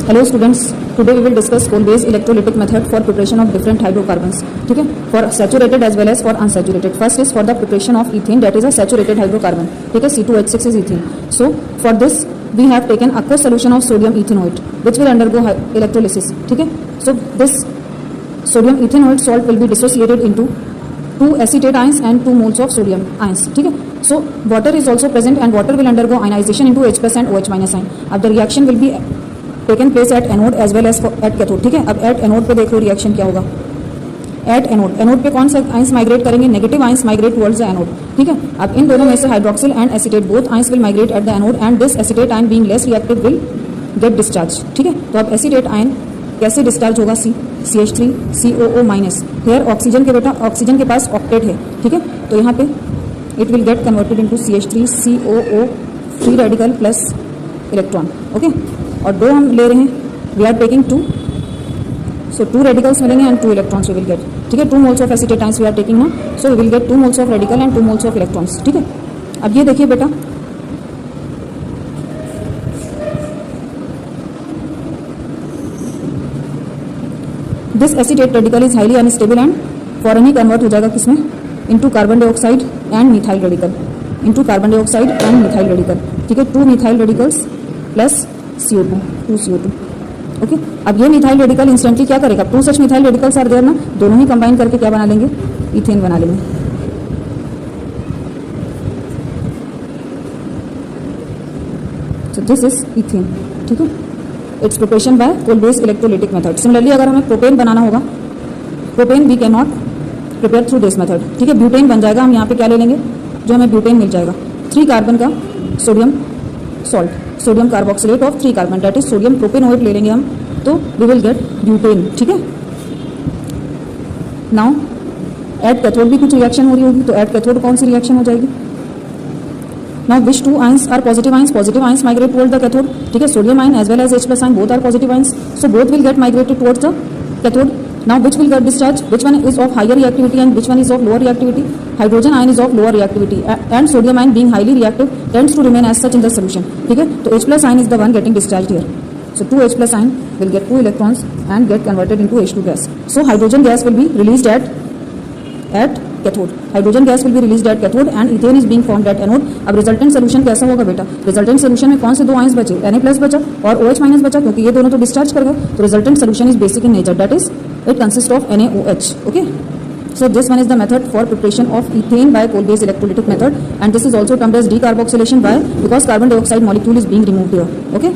Hello students, today we will discuss Kolbe's electrolytic method for preparation of different hydrocarbons. ठीक है, for saturated as well as for unsaturated. First is for the preparation of ethane, that is a saturated hydrocarbon. ठीक है, C2H6 is ethane. So for this we have taken aqueous solution of sodium ethanoate which will undergo electrolysis. ठीक है, so this sodium ethanoate salt will be dissociated into 2 acetate ions and 2 moles of sodium ions. ठीक है, so water is also present and water will undergo ionization into H plus and OH minus ion. अब the reaction will be taken place at anode as well as at cathode. ठीक है, अब at anode पे देख लो reaction क्या होगा. At anode पे कौन से आइंस माइग्रेट करेंगे? Negative ions migrate towards the anode. ठीक है, अब इन दोनों में से hydroxyl and acetate both ions will migrate at the anode and this acetate ion being less reactive will get discharge. ठीक है, तो अब एसीटेट आयन कैसे डिस्चार्ज होगा? CH3 COO minus. Hair oxygen के बेटा ऑक्सीजन के पास ऑक्टेट है. ठीक है, तो यहाँ पे it will get converted into CH3 COO free radical plus electron. Okay, और दो हम ले रहे हैं, we are taking 2, so 2 radicals मिलेंगे and 2 electrons we will get. ठीक है, 2 moles of acetate ions we are taking now, so we will get 2 moles of radical and 2 moles of electrons. ठीक है, अब ये देखिए बेटा, this acetate radical is highly unstable and foreign he convert हो जाएगा किसमें? Into carbon dioxide and methyl radical. Into carbon dioxide and methyl radical. ठीक है, 2 methyl radicals plus CO2, 2 CO2. Okay, अब ये मिथाइल रेडिकल इंस्टेंटली क्या करेगा? 2 सच methyl radicals are there ना, दोनों ही कंबाइन करके क्या बना लेंगे? इथेन बना लेंगे. So this is ethane. ठीक है, it's preparation by Kolbe's electrolytic method. Similarly अगर हमें प्रोपेन बनाना होगा, propane we can not prepare through this method. ठीक है, ब्यूटेन बन जाएगा. हम यहाँ पे क्या ले लेंगे? जो हमें ब्यूटेन मिल जाएगा, 3 कार्बन का sodium salt, sodium carboxylate of 3 carbon, that is sodium propanoate ले लेंगे हम, तो वी विल गेट ब्यूटेन. ठीक है, नाउ एट कैथोड भी कुछ रिएक्शन हो रही होगी, तो एट कैथोड कौन सी रिएक्शन हो जाएगी? Now which 2 ions are positive ions? Positive ions migrate towards the cathode. ठीक है, sodium ion as well as H plus ion both are positive ions, so both will get migrated towards the cathode. Now which will get discharged? Which one is of higher reactivity and which one is of lower reactivity? Hydrogen ion is of lower reactivity and sodium ion being highly reactive tends to remain as such in the solution. ठीक है, तो H plus ion is the one getting discharged here. So 2 H plus ion will get 2 electrons and get converted into H2 gas. So hydrogen gas will be released at cathode. Hydrogen gas will be released at cathode and ethane is being formed at anode. अब resultant solution कैसा होगा बेटा? Resultant solution में कौन से 2 ions बचे? Na plus बचा और OH minus बचा, क्योंकि ये दोनों तो डिस्चार्ज कर गए. तो resultant solution is basic in nature, that is it consists of NaOH. Okay, so this one is the method for preparation of ethane by coal based electrolytic method, and this is also termed as decarboxylation. Why? Because carbon dioxide molecule is being removed here. Okay.